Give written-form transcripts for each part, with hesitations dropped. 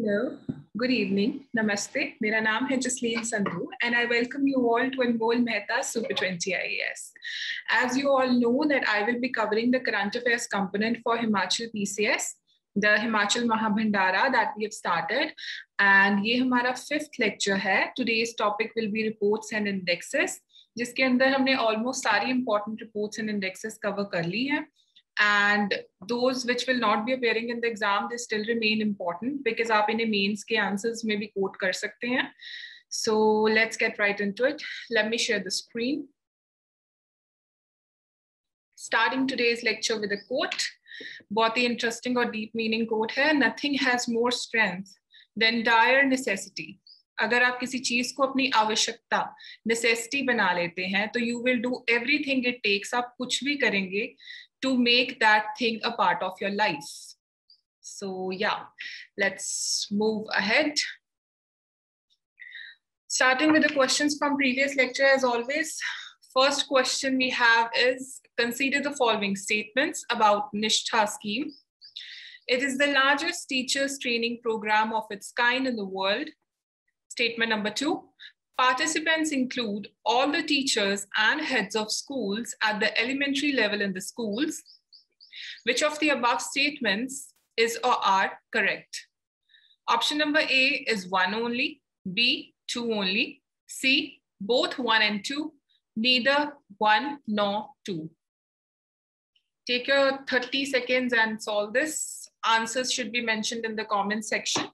Hello, good evening, Namaste. मेरा नाम है Jasleen Sandhu and I welcome you all to Anmol Mehta's Super 20 IAS. As you all know that I will be covering the current affairs component for Himachal PCS, the Himachal Mahabhandara that we have started, and ये हमारा 5th lecture है. Today's topic will be reports and indexes, जिसके अंदर हमने almost सारी important reports and indexes cover कर ली हैं. And those which will not be appearing in the exam, they still remain important because आप इन्हें mains के answers में भी quote कर सकते हैं. So let's get right into it. Let me share the screen. Starting today's lecture with a quote. बहुत ही interesting और deep meaning quote है. Nothing has more strength than dire necessity. अगर आप किसी चीज को अपनी आवश्यकता necessity बना लेते हैं तो you will do everything it takes. आप कुछ भी करेंगे to make that thing a part of your life. So yeah, let's move ahead. Starting with the questions from previous lecture as always. First question we have is, consider the following statements about Nishtha scheme. It is the largest teachers training program of its kind in the world. Statement number 2. Participants include all the teachers and heads of schools at the elementary level in the schools. Which of the above statements is or are correct? Option number A is 1 only, B 2 only, C both 1 and 2, neither 1 nor 2. Take your 30 seconds and solve this. Answers should be mentioned in the comment section.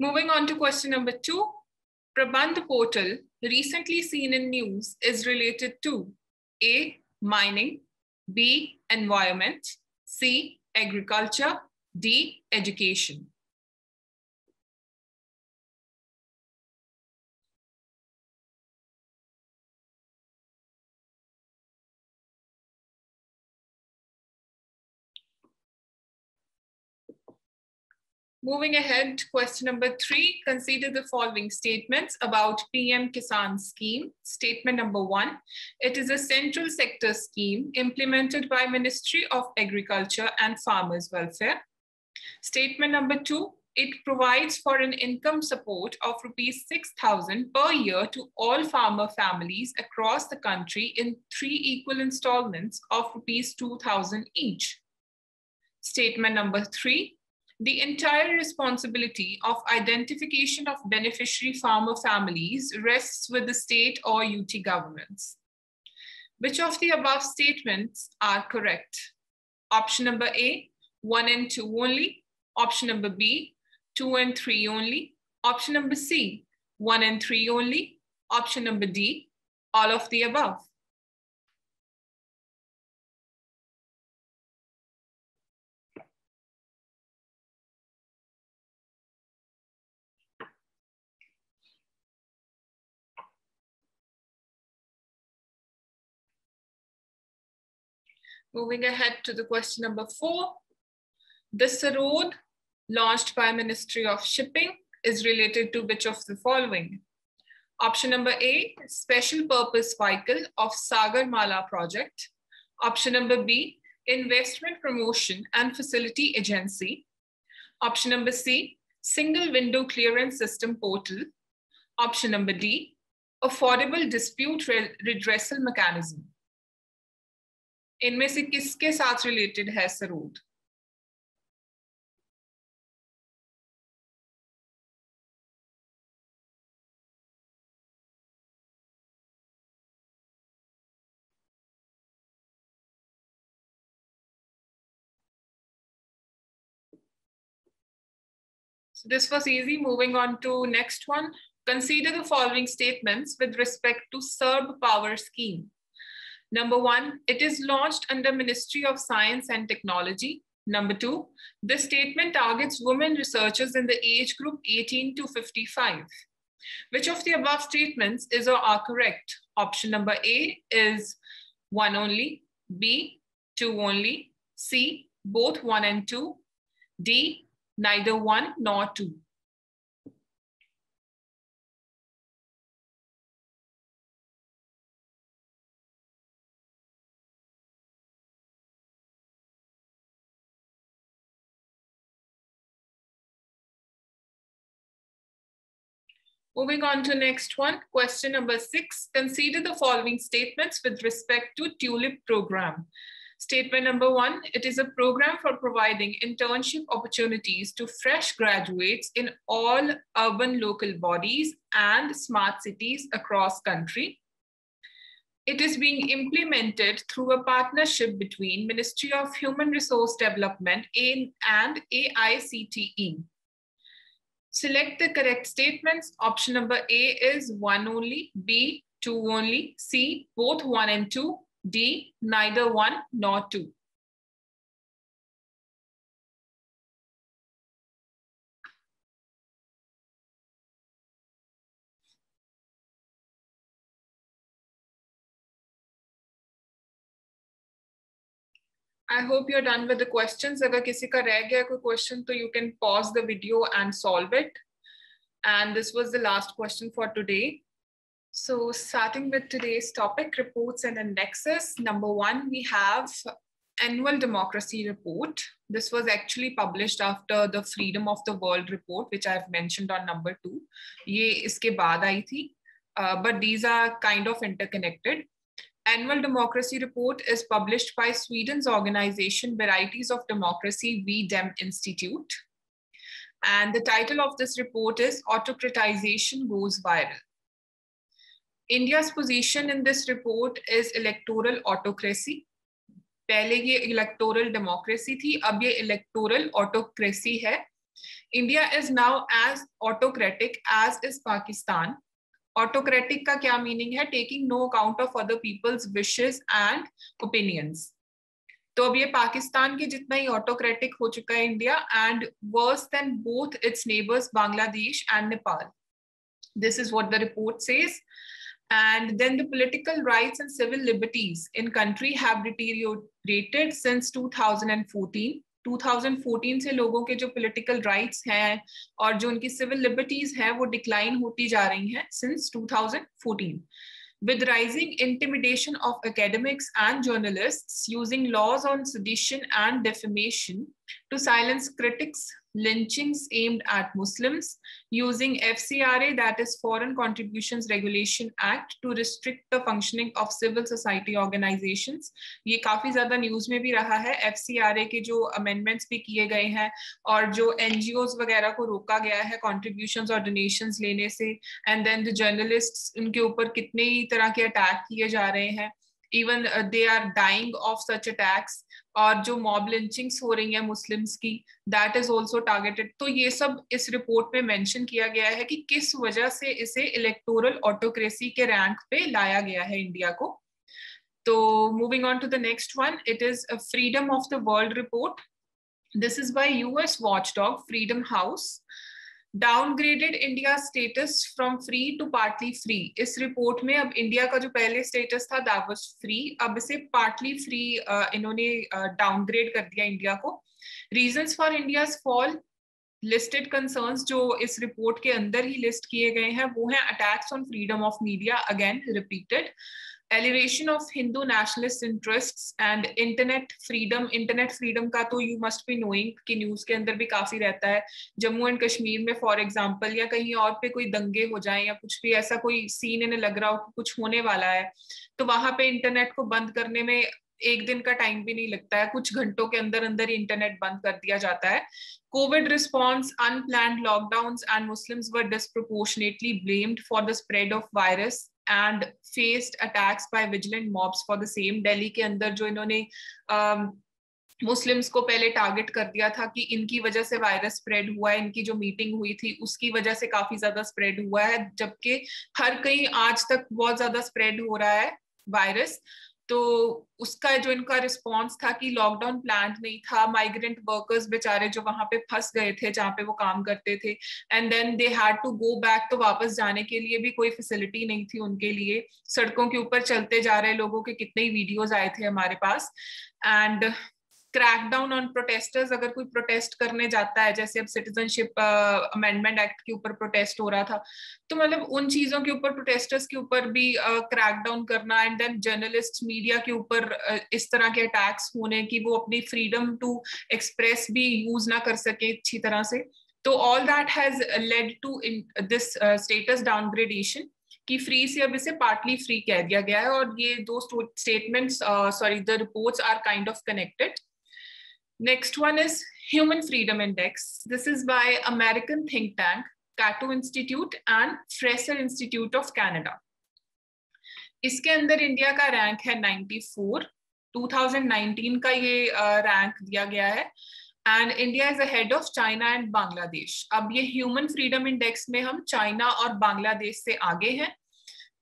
Moving on to question number 2. Prabandh portal recently seen in news is related to A. Mining, B. Environment, C. Agriculture, D. Education. Moving ahead, question number 3, consider the following statements about PM Kisan scheme. Statement number 1, it is a central sector scheme implemented by Ministry of Agriculture and Farmers Welfare. Statement number 2, it provides for an income support of rupees 6,000 per year to all farmer families across the country in 3 equal installments of rupees 2,000 each. Statement number 3, the entire responsibility of identification of beneficiary farmer families rests with the state or UT governments. Which of the above statements are correct? Option number A, 1 and 2 only. Option number B, 2 and 3 only. Option number C, 1 and 3 only. Option number D, all of the above. Moving ahead to the question number 4. The Sarod launched by Ministry of Shipping is related to which of the following? Option number A, special purpose vehicle of Sagarmala project. Option number B, investment promotion and facility agency. Option number C, single window clearance system portal. Option number D, affordable dispute redressal mechanism. इनमें से किसके साथ related है sarod? So this was easy. Moving on to next one. Consider the following statements with respect to Serb Power Scheme. Number 1, it is launched under Ministry of Science and Technology. Number 2, this statement targets women researchers in the age group 18 to 55. Which of the above statements is or are correct? Option number A is 1 only, B 2 only, C both 1 and 2, D neither 1 nor 2. Moving on to next one, question number 6. Consider the following statements with respect to TULIP program. Statement number 1, it is a program for providing internship opportunities to fresh graduates in all urban local bodies and smart cities across country. It is being implemented through a partnership between Ministry of Human Resource Development and AICTE. Select the correct statements. Option number A is 1 only, B 2 only, C both 1 and 2, D neither 1 nor 2. I hope you're done with the questions. अगर किसी का रह गया कोई question, तो you can pause the video and solve it. And this was the last question for today. So starting with today's topic, reports and indexes. Number 1, we have Annual Democracy Report. This was actually published after the Freedom of the World Report, which I've mentioned on number 2. ये इसके बाद आई थी, but these are kind of interconnected. Annual Democracy Report is published by Sweden's organization Varieties of Democracy, VDEM Institute. And the title of this report is Autocratization Goes Viral. India's position in this report is electoral autocracy. पहले ये electoral democracy थी, अब ये electoral autocracy है. India is now as autocratic as is Pakistan. Autocratic का क्या meaning है? Taking no account of other people's wishes and opinions. तो अब ये पाकिस्तान के जितना ही autocratic हो चुका है India, and worse than both its neighbors Bangladesh and Nepal. This is what the report says. And then the political rights and civil liberties in country have deteriorated since 2014. 2014 से लोगों के जो political rights हैं और जो उनकी civil liberties हैं वो decline होती जा रही हैं since 2014. With rising intimidation of academics and journalists using laws on sedition and defamation to silence critics, lynchings aimed at Muslims, using FCRA, that is Foreign Contributions Regulation Act, to restrict the functioning of civil society organizations. ये काफी ज्यादा news में भी रहा है. FCRA के जो amendments भी किए गए हैं और जो NGOs वगैरह को रोका गया है contributions और donations लेने से, and then the journalists, उनके ऊपर कितने ही तरह के अटैक किए जा रहे हैं. Even they are dying of such attacks. और जो मॉब लिंचिंग्स हो रही है मुस्लिम्स की, दैट इज ऑल्सो टारगेटेड. तो ये सब इस रिपोर्ट में मेंशन किया गया है कि किस वजह से इसे इलेक्टोरल ऑटोक्रेसी के रैंक पे लाया गया है इंडिया को. तो moving on to the next one, it is a Freedom of the World report. This is by US watchdog Freedom House. Downgraded India status from free to partly free. इस report में अब India का जो पहले status था that was free, अब इसे partly free इन्होंने डाउनग्रेड कर दिया इंडिया को. Reasons for India's fall, listed concerns जो इस रिपोर्ट के अंदर ही लिस्ट किए गए हैं वो हैं attacks on freedom of media, again repeated, elevation of Hindu nationalist interests and internet freedom. Internet freedom का तो यू मस्ट बी नोइंग कि न्यूज के अंदर भी काफी रहता है. जम्मू एंड कश्मीर में फॉर एग्जांपल या कहीं और पे कोई दंगे हो जाएं या कुछ भी ऐसा कोई सीन इन्हें लग रहा हो कि कुछ होने वाला है, तो वहां पे इंटरनेट को बंद करने में एक दिन का टाइम भी नहीं लगता है, कुछ घंटों के अंदर अंदर ही इंटरनेट बंद कर दिया जाता है. COVID response, unplanned lockdowns, and Muslims were disproportionately blamed for the spread of virus and faced attacks by vigilant mobs for the same. Delhi के अंदर जो इन्होंने मुस्लिम्स को पहले टारगेट कर दिया था कि इनकी वजह से वायरस स्प्रेड हुआ है, इनकी जो मीटिंग हुई थी उसकी वजह से काफी ज्यादा स्प्रेड हुआ है, जबकि हर कहीं आज तक बहुत ज्यादा स्प्रेड हो रहा है वायरस. तो उसका जो इनका रिस्पॉन्स था कि लॉकडाउन प्लान नहीं था, माइग्रेंट वर्कर्स बेचारे जो वहां पे फंस गए थे जहाँ पे वो काम करते थे, and then they had to go back, तो वापस जाने के लिए भी कोई फैसिलिटी नहीं थी उनके लिए. सड़कों के ऊपर चलते जा रहे लोगों के कितने ही वीडियोज आए थे हमारे पास. एंड क्रैकडाउन ऑन प्रोटेस्टर्स, अगर कोई प्रोटेस्ट करने जाता है, जैसे अब सिटीजनशिप अमेंडमेंट एक्ट के ऊपर प्रोटेस्ट हो रहा था, तो मतलब उन चीजों के ऊपर, प्रोटेस्टर्स के ऊपर भी क्रैकडाउन करना. एंड देन जर्नलिस्ट, मीडिया के ऊपर इस तरह के अटैक्स होने कि वो अपनी फ्रीडम टू एक्सप्रेस भी यूज ना कर सके अच्छी तरह से. तो all that has led to this status downgradation कि फ्री से अब इसे पार्टली फ्री कह दिया गया है, और ये दो statements the reports are kind of connected. Next one is Human Freedom Index. This is by American think tank Cato Institute and Fraser Institute of Canada. इसके अंदर इंडिया का रैंक है 94. 2019 का ये रैंक दिया गया है, and India is ahead of China and Bangladesh. अब ये ह्यूमन फ्रीडम इंडेक्स में हम चाइना और बांग्लादेश से आगे हैं,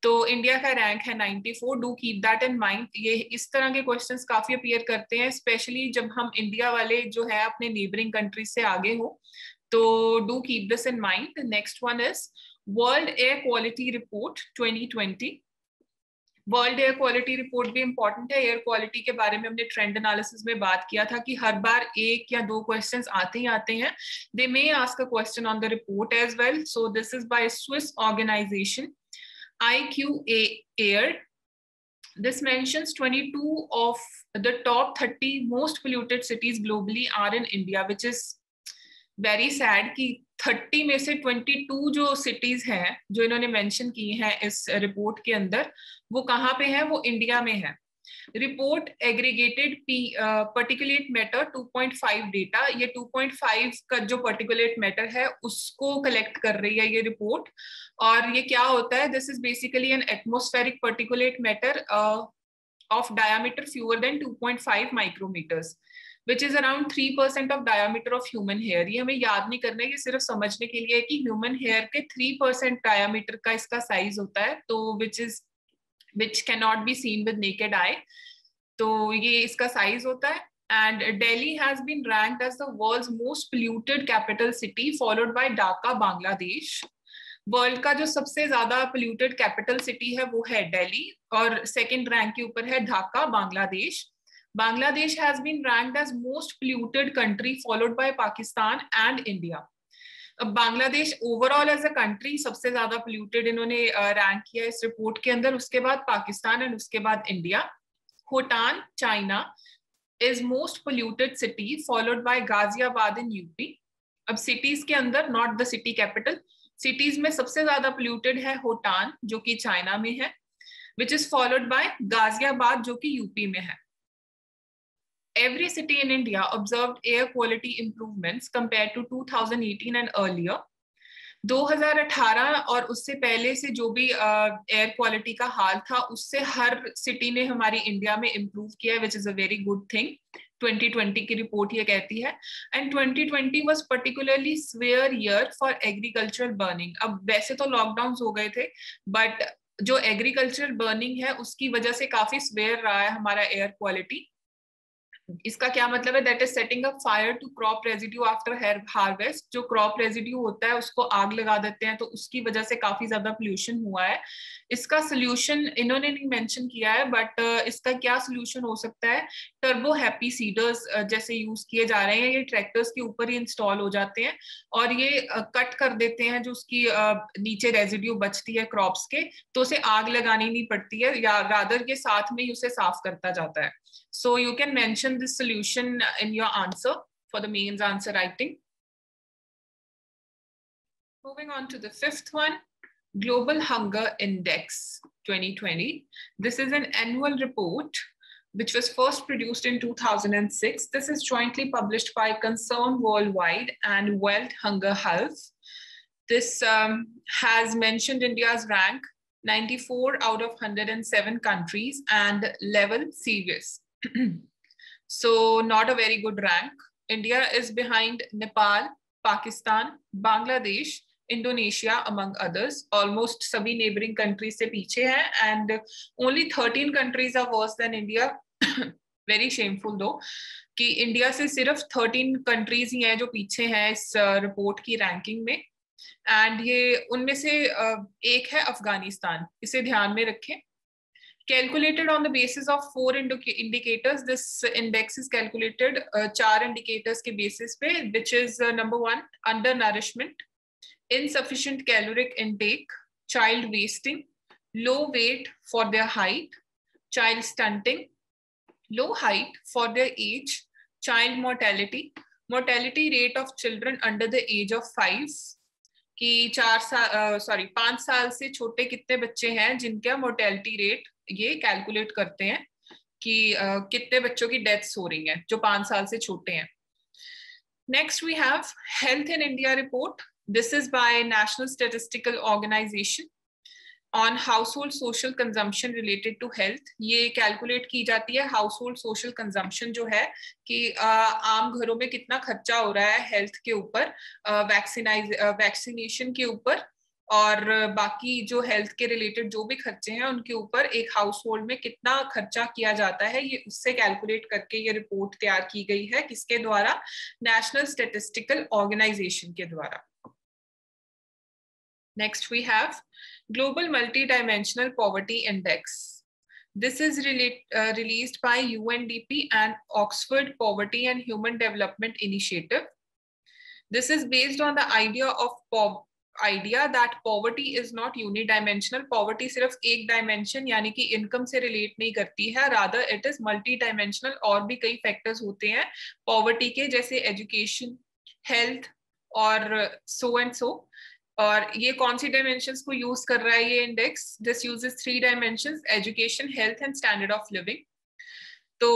तो इंडिया का रैंक है 94. Do keep that in mind. ये इस तरह के क्वेश्चंस काफी अपीयर करते हैं, स्पेशली जब हम इंडिया वाले जो है अपने नेबरिंग कंट्रीज से आगे हो, तो do keep this in mind. Next one is world air quality report 2020. World air quality report भी इंपॉर्टेंट है. एयर क्वालिटी के बारे में हमने ट्रेंड एनालिसिस में बात किया था कि हर बार एक या दो क्वेश्चंस आते ही आते हैं. They may ask a question on the report as well. So this is by Swiss organisation IQA Air. This mentions 22 of the top 30 most polluted cities globally are in India, which is very sad कि 30 में से 22 जो cities हैं जो इन्होंने mention की हैं इस report के अंदर, वो कहाँ पे हैं? वो इंडिया में है. Report aggregated particulate matter 2.5 data. ये 2.5 का जो पर्टिकुलेट मैटर है उसको कलेक्ट कर रही है ये रिपोर्ट. और ये क्या होता है? This is basically an atmospheric particulate matter of diameter fewer than 2.5 micrometers, which is around 3% of diameter of human hair. ये हमें याद नहीं करना है, ये सिर्फ समझने के लिए है कि ह्यूमन हेयर के 3% डायमीटर का इसका साइज होता है, तो which cannot be seen with naked eye. तो ये इसका साइज होता है. And Delhi has been ranked as the world's most polluted capital city, followed by Dhaka, Bangladesh. World का जो सबसे ज्यादा polluted capital city है वो है दिल्ली, और सेकंड रैंक के ऊपर है Dhaka, Bangladesh. Bangladesh has been ranked as most polluted country, followed by Pakistan and India. Bangladesh overall as a country सबसे ज्यादा पोल्यूटेड इन्होंने रैंक किया इस रिपोर्ट के अंदर, उसके बाद पाकिस्तान एंड उसके बाद India. Hotan, China is most polluted city, followed by Ghaziabad in UP. अब सिटीज के अंदर, not the city capital, cities में सबसे ज्यादा पोल्यूटेड है होटान जो कि चाइना में है, विच इज फॉलोड बाय गाजियाबाद जो कि यूपी में है. Every city in India observed air quality improvements compared to 2018 and earlier. 2018 और उससे पहले से जो भी एयर क्वालिटी का हाल था उससे हर सिटी ने हमारी इंडिया में इम्प्रूव किया है, विच is a very good thing. 2020 की रिपोर्ट ये कहती है. And 2020 was particularly swear year for agricultural burning. अब वैसे तो लॉकडाउन हो गए थे, बट जो एग्रीकल्चरल बर्निंग है उसकी वजह से काफी स्वेयर रहा है हमारा एयर क्वालिटी. इसका क्या मतलब है? That is setting up fire to crop residue after harvest. जो क्रॉप रेजिड्यू होता है उसको आग लगा देते हैं, तो उसकी वजह से काफी ज्यादा पोल्यूशन हुआ है. इसका सोल्यूशन इन्होंने नहीं मेंशन किया है, बट इसका क्या सोल्यूशन हो सकता है? टर्बो हैप्पी सीडर्स जैसे यूज किए जा रहे हैं, ये ट्रैक्टर्स के ऊपर ही इंस्टॉल हो जाते हैं और ये कट कर देते हैं जो उसकी नीचे रेजिड्यू बचती है क्रॉप्स के, तो उसे आग लगानी नहीं पड़ती है, या रादर ये साथ में ही उसे साफ करता जाता है. So you can mention this solution in your answer for the mains answer writing. Moving on to the fifth one, Global Hunger Index 2020. This is an annual report which was first produced in 2006. This is jointly published by Concern Worldwide and World Hunger Health. This has mentioned India's rank 94 out of 107 countries and level serious. So not a very good rank. India is behind Nepal, Pakistan, Bangladesh, Indonesia among others. Almost सभी neighboring countries से पीछे हैं, and only 13 countries are worse than India. Very shameful though कि India से सिर्फ 13 countries ही हैं जो पीछे हैं इस रिपोर्ट की रैंकिंग में. एंड ये उनमें से एक है अफगानिस्तान, इसे ध्यान में रखें. Calculated on the basis of 4 indicators. This index is calculated 4 indicators के basis पे, which is number 1, undernourishment, insufficient caloric intake, child wasting, low weight for their height, child stunting, low height for their age, child mortality, mortality rate of children under the age of 5 कि 5 साल से छोटे कितने बच्चे हैं जिनका mortality rate ये calculate करते हैं कि कितने बच्चों की डेथ्स हो रही हैं जो 5 साल से छोटे हैं. Next we have Health in India report. This is by National Statistical Organization on household social consumption related to health. ये कैलकुलेट की जाती है हाउसहोल्ड सोशल कंजम्पशन जो है कि आम घरों में कितना खर्चा हो रहा है हेल्थ के ऊपर, वैक्सीनेशन के ऊपर और बाकी जो हेल्थ के रिलेटेड जो भी खर्चे हैं उनके ऊपर एक हाउस होल्ड में कितना खर्चा किया जाता है, ये उससे कैलकुलेट करके ये रिपोर्ट तैयार की गई है. किसके द्वारा? नेशनल स्टैटिस्टिकल ऑर्गेनाइजेशन के द्वारा. Next we have global multi dimensional poverty index. This is released by UNDP and Oxford Poverty and Human Development Initiative. This is based on the idea that poverty is not unidimensional. Poverty सिर्फ एक dimension यानी कि income से relate नहीं करती है, rather it is multidimensional. और भी कई factors होते हैं poverty के, जैसे education, health और so and so. और ये कौन सी dimensions को use कर रहा है ये index? This uses 3 dimensions: education, health and standard of living. तो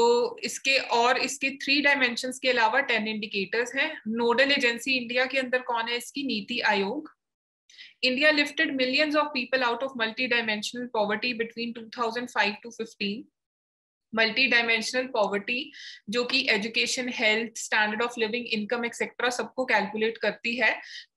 इसके 3 डायमेंशंस के अलावा 10 इंडिकेटर्स हैं. नोडल एजेंसी इंडिया के अंदर कौन है इसकी? NITI Aayog. India lifted millions of people out of multi dimensional poverty between 2005 to 15. Multi dimensional poverty जो कि education, health, standard of living, income etcetera सबको कैलकुलेट करती है.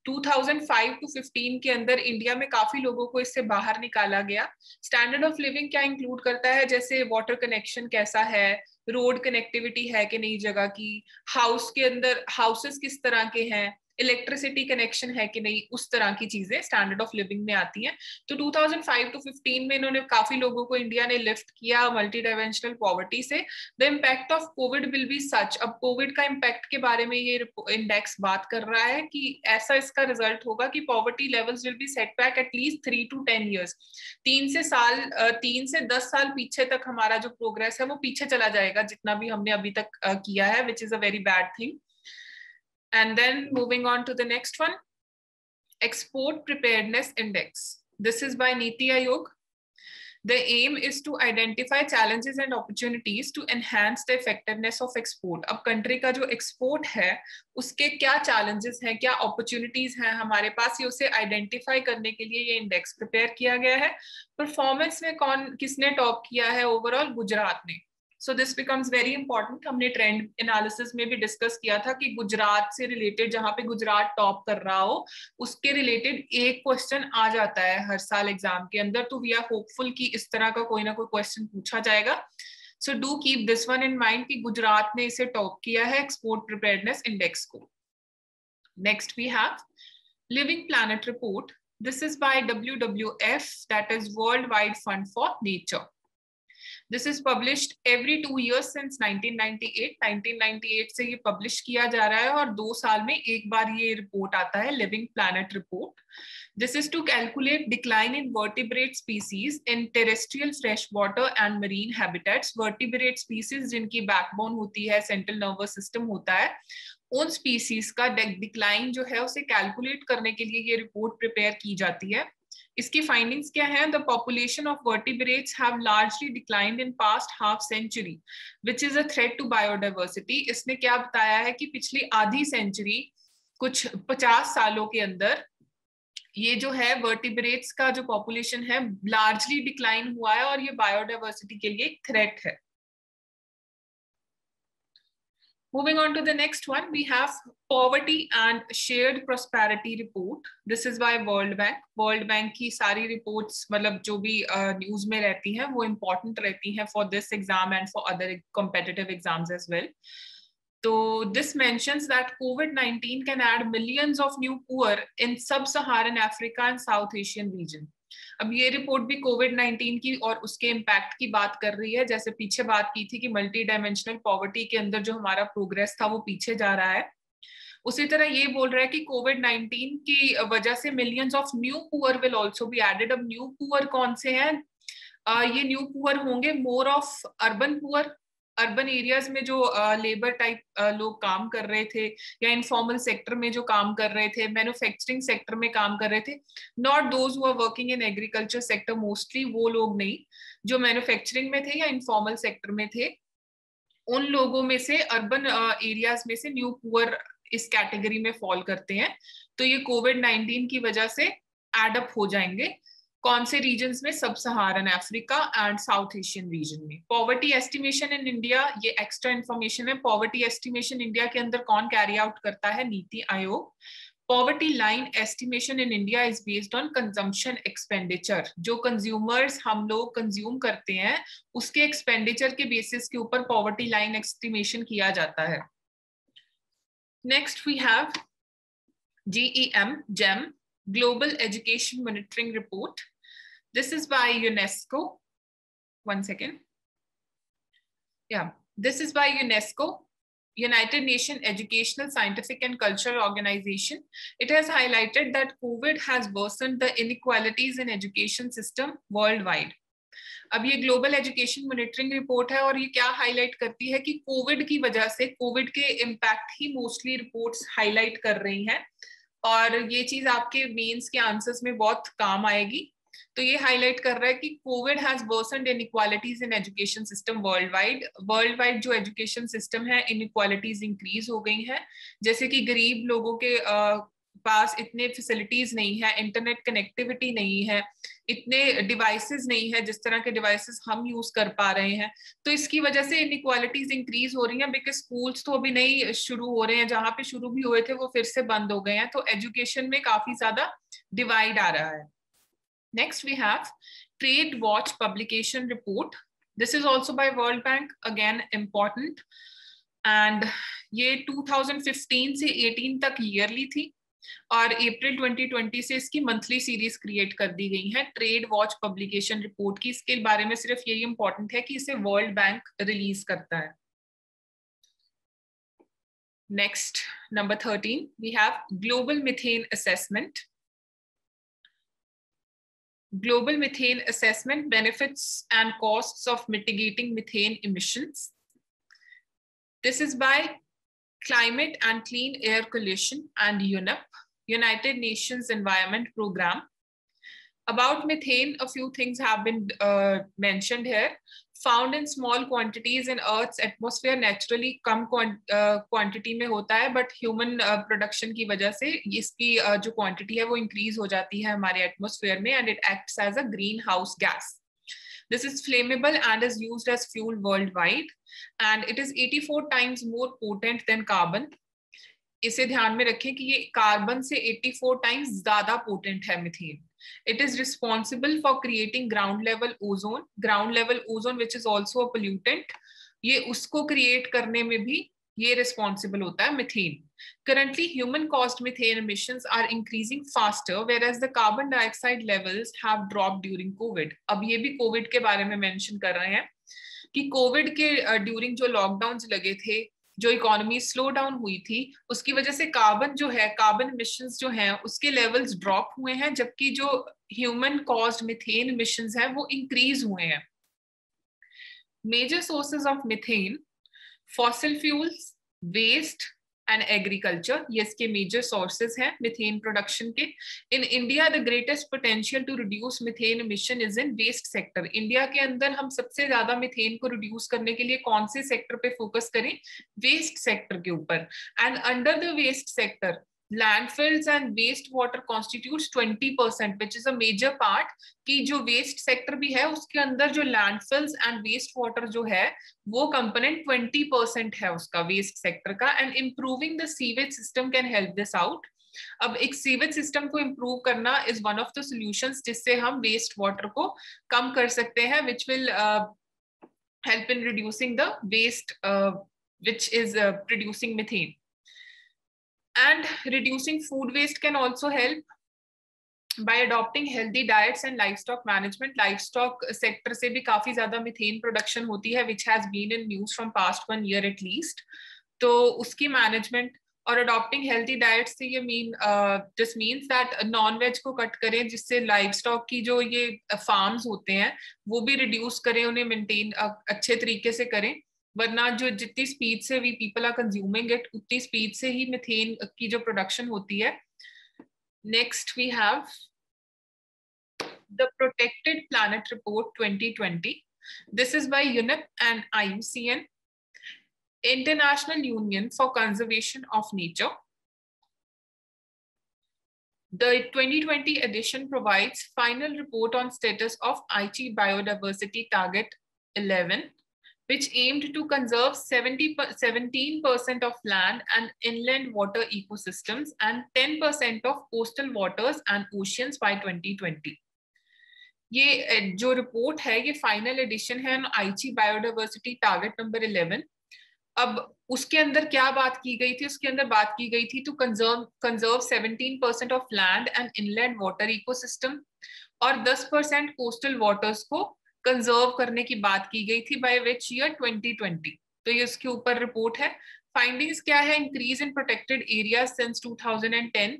2005 to 15 के अंदर इंडिया में काफी लोगों को इससे बाहर निकाला गया. स्टैंडर्ड ऑफ लिविंग क्या इंक्लूड करता है? जैसे वाटर कनेक्शन कैसा है, रोड कनेक्टिविटी है कि नहीं जगह की, हाउस के अंदर हाउसेस किस तरह के हैं, इलेक्ट्रिसिटी कनेक्शन है कि नहीं, उस तरह की चीजें स्टैंडर्ड ऑफ लिविंग में आती हैं. तो 2005 to 15 में इन्होंने काफी लोगों को इंडिया ने लिफ्ट किया मल्टी डायमेंशनल पॉवर्टी से. The impact of COVID will be such. अब कोविड का इम्पैक्ट के बारे में ये इंडेक्स बात कर रहा है कि ऐसा इसका रिजल्ट होगा कि poverty levels will be set back at least 3 to 10 years. 3 से 10 साल पीछे तक हमारा जो प्रोग्रेस है वो पीछे चला जाएगा जितना भी हमने अभी तक किया है, विच is a very bad thing. And then moving on to the next one, Export Preparedness Index. This is by Niti Aayog. The aim is to identify challenges and opportunities to enhance the effectiveness of export. अब country का जो export है उसके क्या challenges हैं, क्या opportunities हैं हमारे पास, ये उसे identify करने के लिए ये index prepare किया गया है. Performance में किसने top किया है? Overall गुजरात ने. So this becomes very important. हमने ट्रेंड एनालिसिस में भी डिस्कस किया था कि गुजरात से रिलेटेड, जहां पे गुजरात टॉप कर रहा हो उसके रिलेटेड एक क्वेश्चन आ जाता है हर साल एग्जाम के अंदर. तो वी आर होपफुल कि इस तरह का कोई ना कोई क्वेश्चन पूछा जाएगा. So do keep this one in mind कि गुजरात ने इसे टॉप किया है एक्सपोर्ट प्रिपेयर्डनेस इंडेक्स को. Next we have living planet report. This is by WWF, that is World Wide Fund for Nature. This is published every 2 years since 1998. 1998 से ये publish किया जा रहा है और 2 साल में एक बार ये रिपोर्ट आता है, living planet report. This is to calculate decline in vertebrate species in terrestrial freshwater and marine habitats. Vertebrate species जिनकी बैकबोन होती है, सेंट्रल नर्वस सिस्टम होता है, उन स्पीसीज का डिक्लाइन जो है उसे कैलकुलेट करने के लिए ये रिपोर्ट प्रिपेयर की जाती है. इसकी फाइंडिंग्स क्या है? The population of vertebrates have largely declined in past half century which is a threat to biodiversity. इसने क्या बताया है कि पिछली आधी सेंचुरी, कुछ 50 सालों के अंदर ये जो है वर्टिब्रेट्स का जो पॉपुलेशन है लार्जली डिक्लाइन हुआ है और ये बायोडाइवर्सिटी के लिए एक थ्रेट है. Moving on to the next one, we have Poverty and Shared Prosperity Report. This is by World Bank. World Bank की सारी reports मतलब जो भी न्यूज में रहती हैं वो important रहती हैं for this exam and for other competitive exams as well. So this mentions that COVID-19 can add millions of new poor in sub-Saharan Africa and South Asian region. अब ये रिपोर्ट भी कोविड-19 की और उसके इम्पैक्ट की बात कर रही है. जैसे पीछे बात की थी कि मल्टी डायमेंशनल पॉवर्टी के अंदर जो हमारा प्रोग्रेस था वो पीछे जा रहा है, उसी तरह ये बोल रहा है कि कोविड-19 की वजह से millions of new poor will also be added. अब न्यू पुअर कौन से हैं? ये न्यू पुअर होंगे more of urban poor, urban areas में जो लेबर टाइप लोग काम कर रहे थे या इनफॉर्मल सेक्टर में जो काम कर रहे थे, मैन्युफैक्चरिंग सेक्टर में काम कर रहे थे, not those who are working in agriculture sector, mostly वो लोग नहीं जो मैन्युफैक्चरिंग में थे या इनफॉर्मल सेक्टर में थे, उन लोगों में से अर्बन एरियाज में से न्यू पुअर इस कैटेगरी में फॉल करते हैं। तो ये कोविड-19 की वजह से एड अप हो जाएंगे। कौन से रीजन्स में? सब सहारन Africa and south Asian region में। पॉवर्टी एस्टिमेशन इन इंडिया, ये एक्स्ट्रा इंफॉर्मेशन है। पॉवर्टी एस्टिमेशन इंडिया के अंदर कौन कैरी आउट करता है? NITI Aayog. Poverty line estimation in India is based on consumption expenditure, जो कंज्यूमर्स हम लोग कंज्यूम करते हैं उसके एक्सपेंडिचर के बेसिस के ऊपर पॉवर्टी लाइन एस्टिमेशन किया जाता है। Next we have GEM, Global Education Monitoring Report. This is by UNESCO. One second. Yeah, this is by UNESCO, United Nations Educational, Scientific and Cultural Organization. It has highlighted that COVID has worsened the inequalities in education system worldwide. अब ये global education monitoring report है और ये क्या highlight करती है कि Covid की वजह से, कोविड के impact he mostly reports highlight कर रही हैं, और ये चीज आपके मेंस के आंसर्स में बहुत काम आएगी। तो ये हाईलाइट कर रहा है कि COVID has worsened inequalities in education system worldwide जो एजुकेशन सिस्टम है, इनइक्वालिटीज इंक्रीज हो गई हैं। जैसे कि गरीब लोगों के पास इतने फैसिलिटीज नहीं है, इंटरनेट कनेक्टिविटी नहीं है, इतने डिवाइसेस नहीं है जिस तरह के डिवाइसेस हम यूज कर पा रहे हैं। तो इसकी वजह से इनइक्वालिटीज इंक्रीज हो रही हैं, बिकॉज स्कूल्स तो अभी नहीं शुरू हो रहे हैं, जहां पे शुरू भी हुए थे वो फिर से बंद हो गए हैं। तो एजुकेशन में काफी ज्यादा डिवाइड आ रहा है। Next we have trade watch publication report. This is also by World Bank, again important, and ये 2015 से 18 तक ईयरली थी और अप्रैल 2020 से इसकी मंथली सीरीज क्रिएट कर दी गई है ट्रेड वॉच पब्लिकेशन रिपोर्ट की। इसके बारे में सिर्फ यही इंपॉर्टेंट है कि इसे वर्ल्ड बैंक रिलीज करता है। Next, number 13, we have global methane assessment. Global methane assessment, benefits and costs of mitigating methane emissions. This is by Climate and Clean Air Coalition and UNEP, United Nations Environment Program. About methane, a few things have been mentioned here. Found in small quantities in Earth's atmosphere, naturally come quantity में होता है, but human production की वजह से इसकी जो quantity है वो increase हो जाती है हमारे atmosphere में, and it acts as a greenhouse gas. This is flammable and is used as fuel worldwide, and it is 84 times more potent than carbon. इसे ध्यान में रखें कि ये कार्बन से 84 टाइम्स ज्यादा पोटेंट है methane. It is responsible for creating ground level ozone which is also a pollutant. ये उसको क्रिएट करने में भी ये रिस्पॉन्सिबल होता है methane. Currently, human-caused methane emissions are increasing faster, whereas the carbon dioxide levels have dropped during COVID. अब ये भी कोविड के बारे में मेंशन कर रहे हैं कि कोविड के ड्यूरिंग जो लॉकडाउन्स लगे थे, जो इकोनॉमी स्लो डाउन हुई थी, उसकी वजह से कार्बन जो है, कार्बन इमिशंस जो हैं उसके लेवल्स ड्रॉप हुए हैं, जबकि जो ह्यूमन कॉज्ड मीथेन इमिशंस हैं वो इंक्रीज हुए हैं। Major sources of methane, fossil fuels, waste and agriculture, ये इसके मेजर सोर्सेज हैं मीथेन प्रोडक्शन के। In India the greatest potential to reduce methane emission is in waste sector. India के अंदर हम सबसे ज्यादा मीथेन को रिड्यूस करने के लिए कौन से सेक्टर पे फोकस करें? वेस्ट सेक्टर के ऊपर। And under the waste sector, landfills and waste water constitutes 20%, which is a major part। कि जो वेस्ट सेक्टर भी है उसके अंदर जो लैंडफिल्स एंड वेस्ट वाटर जो है वो कंपोनेंट 20% है उसका, वेस्ट सेक्टर का। And improving the sewage system can help this out. अब एक सीवेज सिस्टम को इम्प्रूव करना is one of the solutions जिससे हम वेस्ट वाटर को कम कर सकते हैं, which will help in reducing the waste which is producing methane. And reducing food waste can also help by adopting healthy diets and livestock management. Livestock sector से भी काफी ज्यादा मीथेन प्रोडक्शन होती है, which has been in news from past 1 year at least. तो उसकी management और adopting healthy diet से ये this means that non veg को कट करें, जिससे लाइव स्टॉक की जो ये फार्म्स होते हैं वो भी रिड्यूस करें, उन्हें मेंटेन अच्छे तरीके से करें। वरना जो जितनी स्पीड से we people are consuming it उतनी स्पीड से ही मीथेन की जो प्रोडक्शन होती है. Next we have the protected planet report 2020. This is by UNEP and IUCN, International Union for Conservation of Nature. The 2020 edition provides final report on status of Aichi Biodiversity Target 11, which aimed to conserve 17% of land and inland water ecosystems and 10% of coastal waters and oceans by 2020. ये जो report है ये final addition है आईची biodiversity target number 11. अब उसके अंदर क्या बात की गई थी? उसके अंदर बात की गई थी to conserve 17% of land and inland water ecosystem और 10% कोस्टल वाटर्स को कंजर्व करने की बात की गई थी बाय विच ईयर 2020. तो ये उसके ऊपर रिपोर्ट है. फाइंडिंग्स क्या है? Increase in protected area since 2010.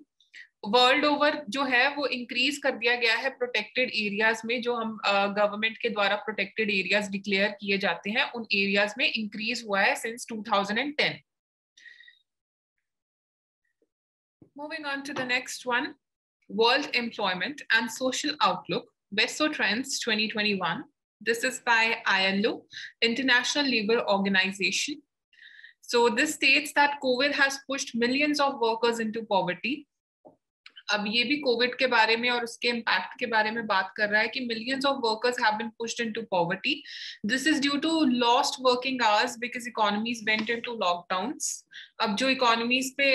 World over जो है वो इंक्रीज कर दिया गया है प्रोटेक्टेड एरियाज में, जो हम गवर्नमेंट के द्वारा प्रोटेक्टेड एरियाज डिक्लेयर किए जाते हैं उन एरियाज में इंक्रीज हुआ है since 2010. Moving on to the next one, world employment and social outlook WESO Trends 2021. This is by ILO, International Labour Organization. So this states that COVID has pushed millions of workers into poverty. अब ये भी Covid के बारे में और उसके impact के बारे में बात कर रहा है कि millions of workers have been pushed into poverty. This is due to lost working hours because economies went into lockdowns. अब जो इकोनॉमीज पे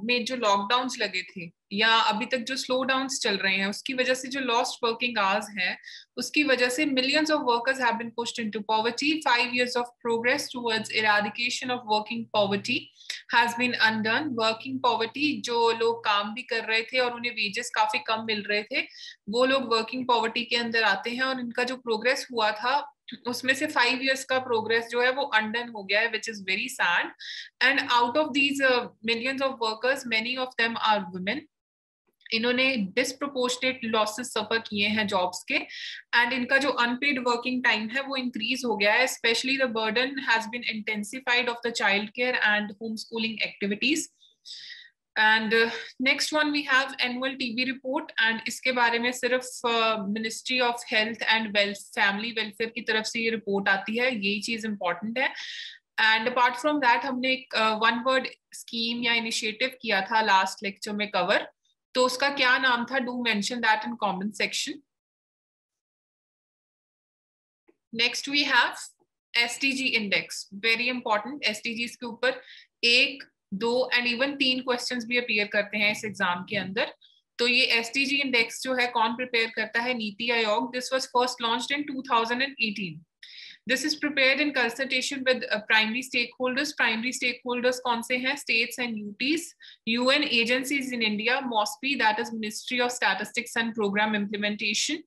में जो लॉकडाउन्स लगे थे या अभी तक जो स्लो डाउन्स चल रहे हैं उसकी वजह से जो लॉस्ट वर्किंग आवर्स हैं उसकी वजह से millions of workers have been pushed into poverty. 5 years of progress towards eradication of working poverty has been undone. Working poverty, जो लोग काम भी कर रहे थे और उन्हें वेजेस काफी कम मिल रहे थे, वो लोग वर्किंग पॉवर्टी के अंदर आते हैं और इनका जो प्रोग्रेस हुआ था उसमें से 5 years का प्रोग्रेस जो है वो अनडन हो गया है, which is very sad. And out of these millions of workers, many of them are women. इन्होंने डिस्प्रोपोर्शनेट लॉसेस सफर किए हैं जॉब्स के एंड इनका जो अनपेड वर्किंग टाइम है वो इंक्रीज हो गया है. Specially the burden has been intensified of the child care and home schooling activities. And next one we have annual TB report and इसके बारे में सिर्फ ministry of health and family welfare की तरफ से ये रिपोर्ट आती है, यही चीज इंपॉर्टेंट है. एंड अपार्ट फ्रॉम दैट हमने एक वन वर्ड स्कीम या इनिशिएटिव किया था लास्ट लेक्चर में कवर, तो उसका क्या नाम था? Do mention that in comment section. Next we have SDG index, very important. SDGs के ऊपर 1, 2 एंड इवन 3 क्वेश्चंस भी अपीयर करते हैं इस एग्जाम के अंदर. तो ये SDG इंडेक्स जो है कौन प्रिपेयर करता है? NITI Aayog. This was first launched in 2018. This is prepared in consultation with primary stakeholders. Primary stakeholders कौन से हैं? States and UTs, UN agencies in India, MOSPI, that is Ministry of Statistics and Program Implementation,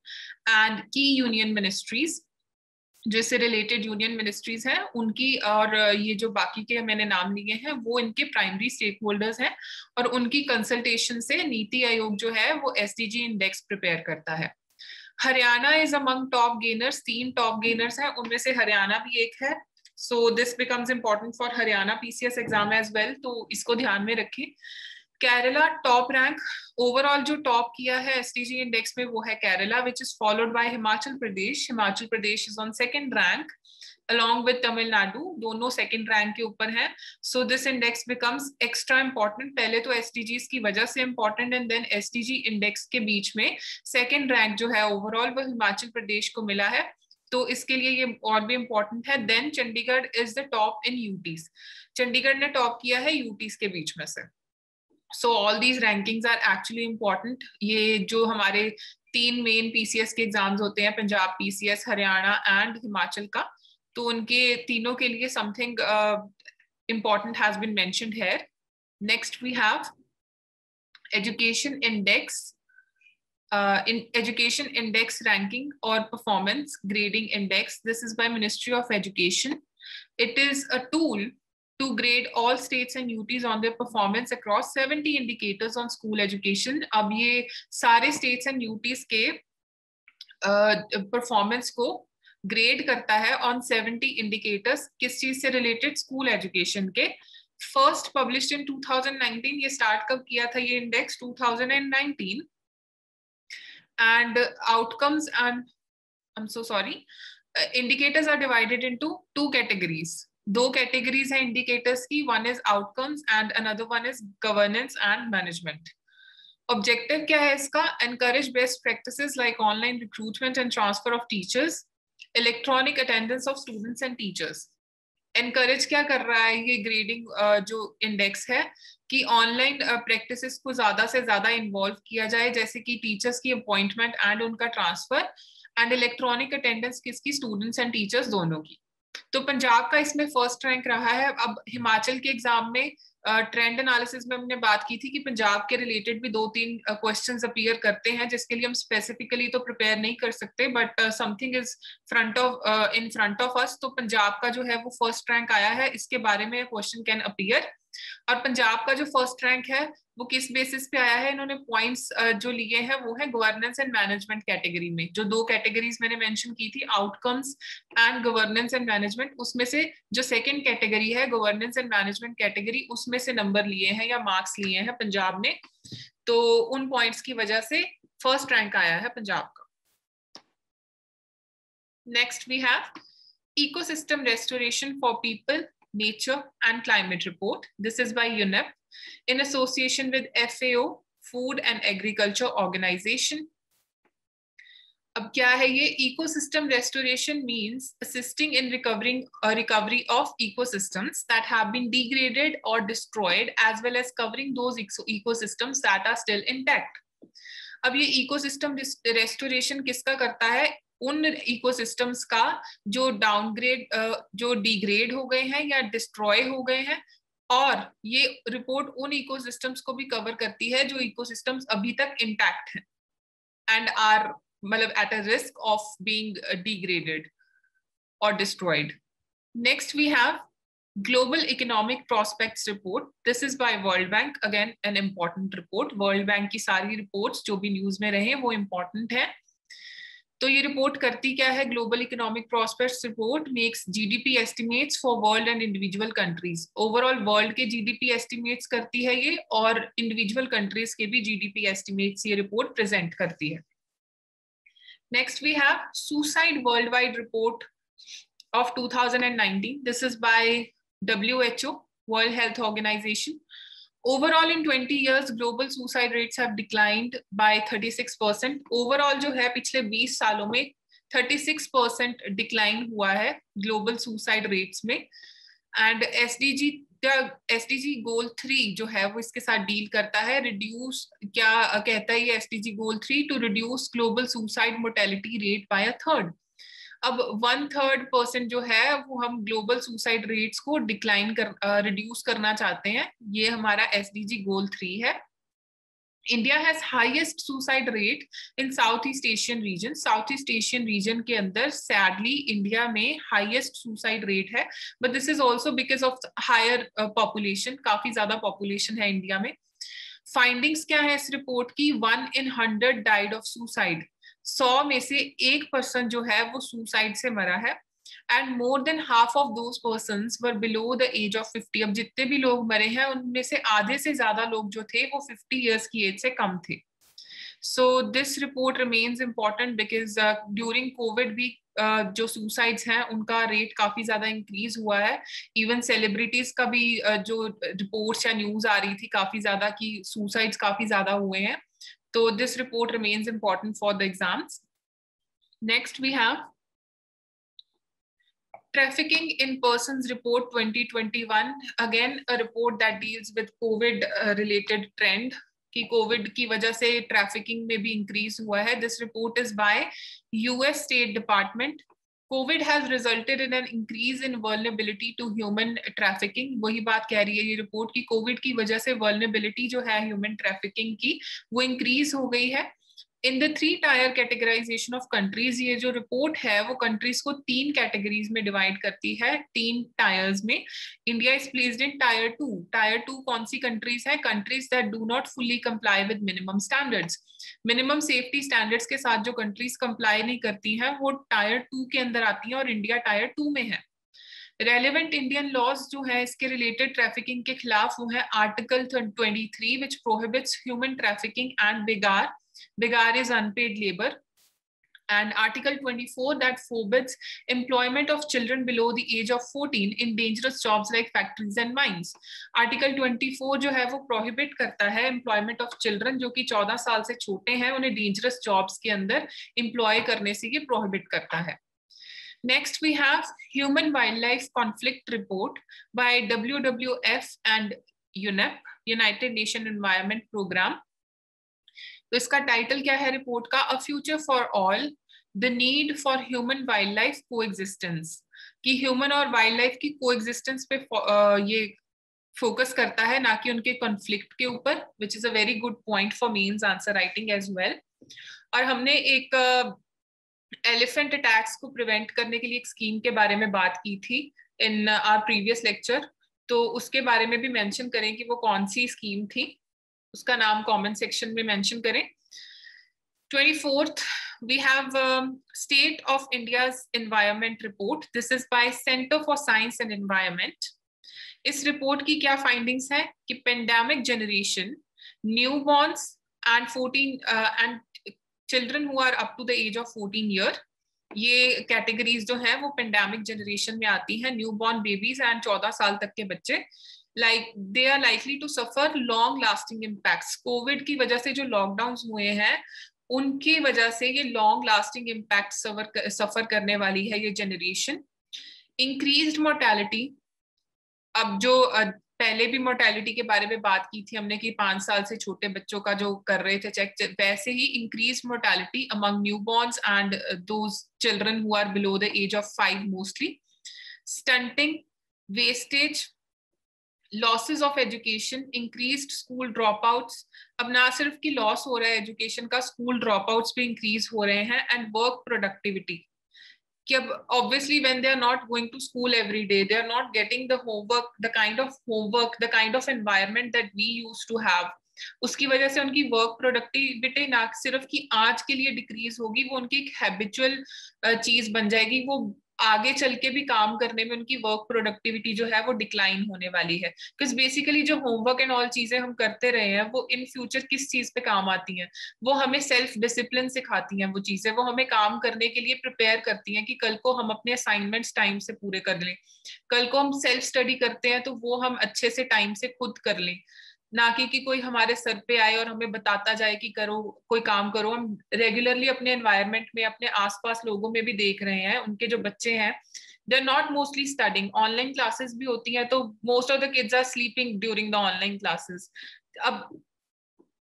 and key union ministries, जिससे related union ministries हैं उनकी, और ये जो बाकी के मैंने नाम लिए हैं वो इनके प्राइमरी स्टेक होल्डर्स हैं और उनकी कंसल्टेशन से नीति आयोग जो है वो SDG इंडेक्स प्रिपेयर करता है. Haryana is among top gainers. 3 top gainers हैं, उनमें से हरियाणा भी एक है. So this becomes important for Haryana PCS exam as well, तो इसको ध्यान में रखें. केरला टॉप रैंक, ओवरऑल जो टॉप किया है SDG इंडेक्स में वो है Kerala, which is followed by Himachal Pradesh. Himachal Pradesh is on second rank along with Tamil Nadu, दोनों सेकंड रैंक के ऊपर हैं. सो this index becomes extra important. पहले तो SDGs की वजह से important and then SDG index के बीच में सेकंड रैंक जो है ओवरऑल वो हिमाचल प्रदेश को मिला है, तो इसके लिए ये और भी इंपॉर्टेंट है. Then Chandigarh is the top in UTs. Chandigarh ने टॉप किया है UTs के बीच में से. So all these rankings are actually important. ये जो हमारे 3 मेन PCS के एग्जाम्स होते हैं, पंजाब PCS, हरियाणा एंड हिमाचल का, तो उनके तीनों के लिए something important has been mentioned here. Next we have education index, in education index ranking or performance grading index. This is by Ministry of Education. It is a tool to grade all states and UTs on their performance across 70 indicators on school education. अब ये सारे states and UTs के performance को grade करता है on 70 indicators, किस चीज से रिलेटेड, स्कूल एजुकेशन के। फर्स्ट पब्लिश्ड इन 2019, ये स्टार्ट कब किया था ये index, 2019। And outcomes and I'm so sorry. Indicators are divided into two categories. दो कैटेगरीज है इंडिकेटर्स की, one is outcomes and another one is governance and management. Objective क्या है इसका, encourage best practices like online recruitment and transfer of teachers, electronic attendance of students and teachers. Encourage क्या कर रहा है ये ग्रेडिंग जो इंडेक्स है, कि ऑनलाइन प्रैक्टिसेस को ज्यादा से ज्यादा इन्वॉल्व किया जाए, जैसे कि टीचर्स की अपॉइंटमेंट एंड उनका ट्रांसफर, एंड इलेक्ट्रॉनिक अटेंडेंस किसकी, स्टूडेंट्स एंड टीचर्स दोनों की। तो पंजाब का इसमें फर्स्ट रैंक रहा है। अब हिमाचल के एग्जाम में ट्रेंड एनालिसिस में हमने बात की थी कि पंजाब के रिलेटेड भी 2-3 क्वेश्चंस अपीयर करते हैं, जिसके लिए हम स्पेसिफिकली तो प्रिपेयर नहीं कर सकते, but something is in front of us. तो पंजाब का जो है वो फर्स्ट रैंक आया है, इसके बारे में क्वेश्चन कैन अपीयर। और पंजाब का जो फर्स्ट रैंक है वो किस बेसिस पे आया है, इन्होंने पॉइंट्स जो लिए हैं वो है गवर्नेंस एंड मैनेजमेंट कैटेगरी में। जो दो कैटेगरीज मैंने मेंशन की थी, outcomes and governance and management, उसमें से जो सेकंड कैटेगरी है गवर्नेंस एंड मैनेजमेंट कैटेगरी, उसमें से नंबर लिए हैं या मार्क्स लिए हैं पंजाब ने। तो उन पॉइंट्स की वजह से फर्स्ट रैंक आया है पंजाब का। Next we have ecosystem restoration for people, nature and climate report. This is by UNEP in association with FAO, Food and Agriculture Organization. अब क्या है ये ecosystem restoration means assisting in recovery of ecosystems that have been degraded or destroyed, as well as covering those ecosystems that are still intact. अब ये ecosystem restoration किसका करता है, उन इकोसिस्टम्स का जो डाउनग्रेड जो डिग्रेड हो गए हैं या डिस्ट्रॉय हो गए हैं, और ये रिपोर्ट उन इकोसिस्टम्स को भी कवर करती है जो इकोसिस्टम्स अभी तक इंटैक्ट हैं एंड आर मतलब at a risk of being degraded और destroyed. Next we have global economic prospects report. This is by World Bank, again an important report. World Bank की सारी रिपोर्ट्स जो भी न्यूज में रहे वो इम्पॉर्टेंट है। तो ये रिपोर्ट करती क्या है, global economic prospects report makes GDP estimates for world and individual countries. Overall world के जीडीपी एस्टिमेट्स करती है ये, और इंडिविजुअल कंट्रीज के भी जीडीपी एस्टिमेट्स ये रिपोर्ट प्रेजेंट करती है। Next we have suicide world wide report of 2019. This is by WHO, world health organization. Overall in 20 years global suicide rates have declined by 36%. Overall जो है पिछले 20 सालों में 36% डिक्लाइन हुआ है ग्लोबल सुसाइड रेट्स में। एंड SDG गोल 3 जो है वो इसके साथ डील करता है। रिड्यूस क्या कहता है ये SDG goal 3, to reduce global suicide mortality rate by a third. अब 1/3% जो है वो हम ग्लोबल सुसाइड रेट्स को रिड्यूस करना चाहते हैं, ये हमारा SDG गोल 3 है। India has highest suicide rate in south east Asian region. South east Asian region के अंदर सैडली इंडिया में हाईएस्ट सुसाइड रेट है, but this is also because of higher population, काफी ज्यादा पॉपुलेशन है इंडिया में। Findings क्या है इस रिपोर्ट की, 1 in 100 डाइड ऑफ सुसाइड। 100 में से 1% जो है वो सुसाइड से मरा है, and more than half of those persons were below the age of 50। अब जितने भी लोग मरे हैं उनमें से आधे से ज्यादा लोग जो थे वो 50 इयर्स की एज से कम थे। So this report remains important because during Covid भी जो सुसाइड्स हैं उनका रेट काफी ज्यादा इंक्रीज हुआ है। इवन सेलिब्रिटीज का भी जो रिपोर्ट्स या न्यूज आ रही थी काफी ज्यादा कि सुसाइड्स काफी ज्यादा हुए हैं। So this report remains important for the exams. Next we have Trafficking in Persons Report 2021. Again, a report that deals with COVID related trend कि COVID की वजह से trafficking में भी increase हुआ है. This report is by US State Department. COVID has resulted in an increase in vulnerability to human trafficking. वही बात कह रही है ये रिपोर्ट की COVID की वजह से vulnerability जो है human trafficking की वो increase हो गई है। In the 3 tier categorization of countries, ये जो रिपोर्ट है वो कंट्रीज को 3 कैटेगरीज में डिवाइड करती है, 3 टायर्स में. India is placed in tyre 2. Tyre 2 कौन सी कंट्रीज है? Countries that do not fully comply with minimum standards. Minimum safety standards के साथ जो कंट्रीज कंप्लाई नहीं करती हैं वो टायर 2 के अंदर आती हैं, और इंडिया टायर 2 में है. रेलेवेंट इंडियन लॉज जो है इसके रिलेटेड ट्रैफिकिंग के खिलाफ वो है article 23 which prohibits human trafficking and बिगार is unpaid labor, and Article 24 that forbids employment of children below the age of 14 in dangerous jobs like factories and mines. Article 24 जो है वो prohibit करता है employment of children जो कि 14 साल से छोटे हैं, उन्हें dangerous jobs के अंदर employ करने से ये prohibit करता है. Next, we have Human Wildlife Conflict Report by WWF and UNEP, United Nations Environment Program. तो इसका टाइटल क्या है रिपोर्ट का? A future for all, the need for human wild life coexistence. कि ह्यूमन और वाइल्ड लाइफ की coexistence पे ये फोकस करता है, ना कि उनके कॉन्फ्लिक्ट के ऊपर, which is a very good point for mains answer writing as well. और हमने एक एलिफेंट अटैक्स को प्रिवेंट करने के लिए एक स्कीम के बारे में बात की थी इन आवर प्रीवियस लेक्चर, तो उसके बारे में भी मेंशन करें कि वो कौन सी स्कीम थी, उसका नाम कमेंट सेक्शन में मेंशन करें. 24th, we have State of India's Environment Report. This is by Center for Science and Environment. इस रिपोर्ट की क्या फाइंडिंग्स है कि pandemic generation, newborns and 14 and children who are up to the age of 14 year, ये categories जो है वो pandemic generation में आती हैं. न्यूबॉर्न बेबीज एंड 14 साल तक के बच्चे, like they are likely to suffer long lasting impacts. Covid की वजह से जो लॉकडाउन हुए हैं उनकी वजह से ये लॉन्ग लास्टिंग इम्पैक्ट सफर करने वाली है ये जनरेशन. इंक्रीज्ड मोर्टेलिटी, अब जो पहले भी मोर्टेलिटी के बारे में बात की थी हमने कि 5 साल से छोटे बच्चों का जो कर रहे थे चेक, वैसे ही increase mortality among newborns and those children who are below the age of 5 mostly. Stunting, wastage, losses of education, increased school drop outs. अब ना सिर्फ की लॉस हो रहा है एजुकेशन का, स्कूल ड्रॉप आउट्स भी इंक्रीज हो रहे हैं. एंड वर्क प्रोडक्टिविटी, कि अब obviously when they are not going to school every day, they are not getting the homework, the kind of environment that we used to have. उसकी वजह से उनकी वर्क प्रोडक्टिविटी ना सिर्फ की आज के लिए डिक्रीज होगी, वो उनकी एक हैबिचुअल चीज बन जाएगी. वो आगे चल के भी काम करने में उनकी वर्क प्रोडक्टिविटी जो है वो डिक्लाइन होने वाली है. बिकॉज बेसिकली जो होमवर्क एंड ऑल चीजें हम करते रहे हैं वो इन फ्यूचर किस चीज पे काम आती हैं? वो हमें सेल्फ डिसिप्लिन सिखाती हैं. वो चीजें वो हमें काम करने के लिए प्रिपेयर करती हैं कि कल को हम अपने असाइनमेंट्स टाइम से पूरे कर लें. कल को हम सेल्फ स्टडी करते हैं तो वो हम अच्छे से टाइम से खुद कर लें, ना कि कोई हमारे सर पे आए और हमें बताता जाए कि करो, कोई काम करो. हम रेगुलरली अपने एनवायरनमेंट में, अपने आसपास लोगों में भी देख रहे हैं, उनके जो बच्चे हैं they are not mostly studying. Online classes भी होती हैं तो most of the kids are sleeping during the online classes. अब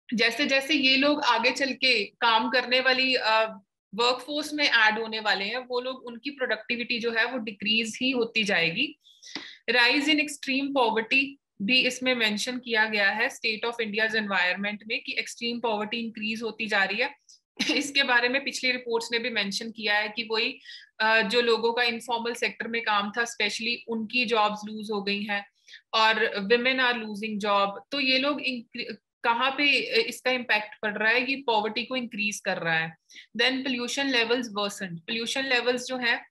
जैसे जैसे ये लोग आगे चल के काम करने वाली वर्कफोर्स में ऐड होने वाले हैं, वो लोग, उनकी प्रोडक्टिविटी जो है वो डिक्रीज ही होती जाएगी. राइज इन एक्सट्रीम पॉवर्टी भी इसमें मेंशन किया गया है स्टेट ऑफ इंडियाज एनवायरनमेंट में, कि एक्सट्रीम पॉवर्टी इंक्रीज होती जा रही है. इसके बारे में पिछली रिपोर्ट्स ने भी मेंशन किया है कि वही जो लोगों का इनफॉर्मल सेक्टर में काम था स्पेशली, उनकी जॉब्स लूज हो गई हैं और विमेन आर लूजिंग जॉब. तो ये लोग कहाँ पे इसका इम्पैक्ट पड़ रहा है? ये पॉवर्टी को इंक्रीज कर रहा है. Then pollution levels worsen. Pollution levels जो है,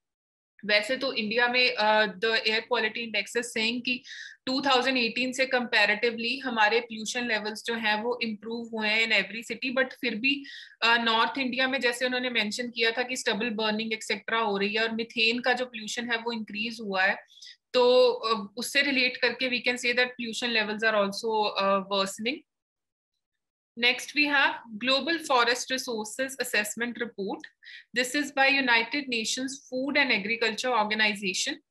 वैसे तो इंडिया में the air quality index is saying कि 2018 से कंपैरेटिवली हमारे पोल्यूशन लेवल्स जो हैं वो इम्प्रूव हुए हैं इन एवरी सिटी, बट फिर भी नॉर्थ इंडिया में जैसे उन्होंने मेंशन किया था कि स्टबल बर्निंग एक्सेट्रा हो रही है और मिथेन का जो पोल्यूशन है वो इंक्रीज हुआ है. तो उससे रिलेट करके we can say that pollution levels are also worsening. Next, we have Global Forest Resources Assessment Report. This is by United Nations Food and Agriculture Organization.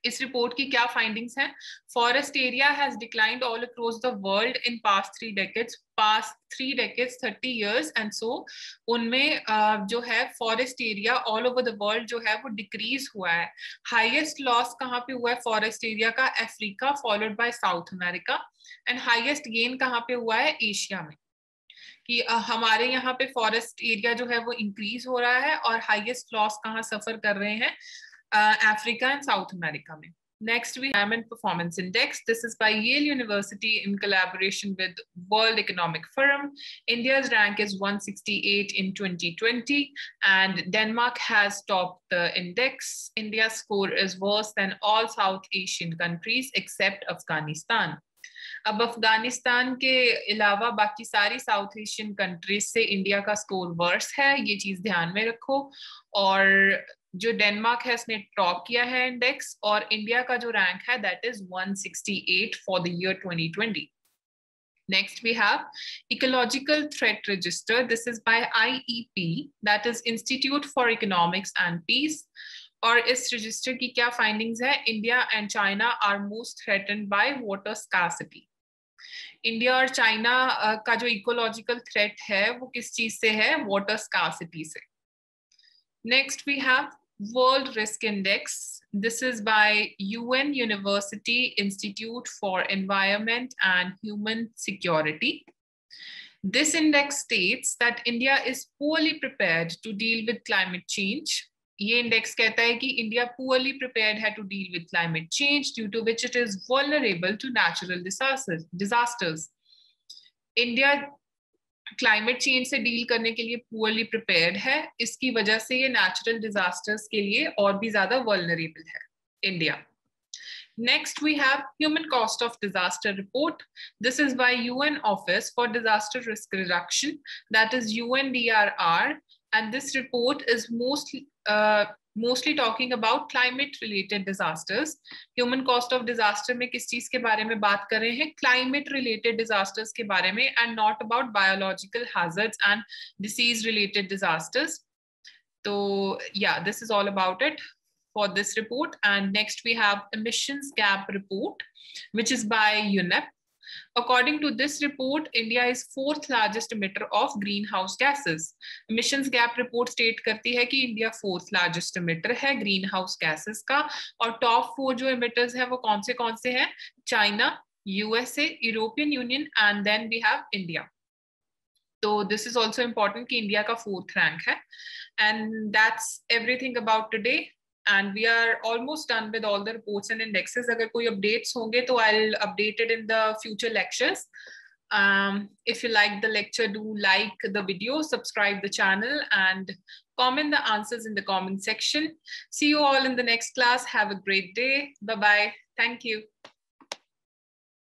इस रिपोर्ट की क्या फाइंडिंग्स हैं? Forest area has declined all across the world in past 3 decades, 30 years, and so उनमें जो है forest area all over the world जो है वो डिक्रीज हुआ है. हाईएस्ट लॉस कहाँ पे हुआ है फॉरेस्ट एरिया का? Africa, followed by south America. And highest gain कहाँ पे हुआ है? एशिया में. कि हमारे यहाँ पे फॉरेस्ट एरिया जो है वो इंक्रीज हो रहा है और हाईएस्ट लॉस कहाँ सफर कर रहे हैं, अफ्रीका एंड साउथ अमेरिका में. Next, we have Environment Performance Index. This is by Yale University in collaboration with World Economic Forum. India's rank is 168 in 2020, and Denmark has topped the index. India's score is worse than all South Asian countries except Afghanistan. अब अफगानिस्तान के अलावा बाकी सारी south Asian countries से India का score verse है, ये चीज ध्यान में रखो. और जो डेनमार्क है इसने टॉप किया है इंडेक्स, और इंडिया का जो रैंक है that is 168 for the year 2020. Next, we have Ecological Threat Register. This is by IEP, that is Institute for Economics and Peace. और इस रजिस्टर की क्या फाइंडिंग्स है? India and China are most threatened by water scarcity. India और China का जो ecological threat है वो किस चीज से है? वाटर स्कार्सिटी से. Next we have world risk index. This is by UN University Institute for Environment and Human Security. This index states that India is poorly prepared to deal with climate change. ये index कहता है कि India poorly prepared है to deal with climate change, due to which it is vulnerable to natural disasters. India climate change से deal करने के लिए poorly prepared है, इसकी वजह से ये नेचुरल डिजास्टर्स के लिए और भी ज्यादा वल्नरेबल है India. Next, we have Human Cost of Disaster Report. This is by UN Office for Disaster Risk Reduction, that is UNDRR, and this report is mostly talking about climate-related disasters. Human cost of disaster में किस चीज के बारे में बात कर रहे हैं? Climate-related disasters के बारे में, and not about biological hazards and disease-related disasters. So yeah, this is all about it for this report. And next we have Emissions Gap Report, which is by UNEP. According to this report, India is 4th largest emitter of greenhouse gases. Emissions Gap Report state करती है कि India 4th largest emitter है greenhouse gases का, और top 4 जो emitters है वो कौन से हैं? China, USA, European Union, and then we have India. So this is also important कि इंडिया का 4th rank है. And that's everything about today. And we are almost done with all the reports and indexes. अगर कोई updates होंगे तो I'll update it in the future lectures. If you like the lecture, do like the video, subscribe the channel, and comment the answers in the comment section. See you all in the next class. Have a great day. Bye-bye. Thank you.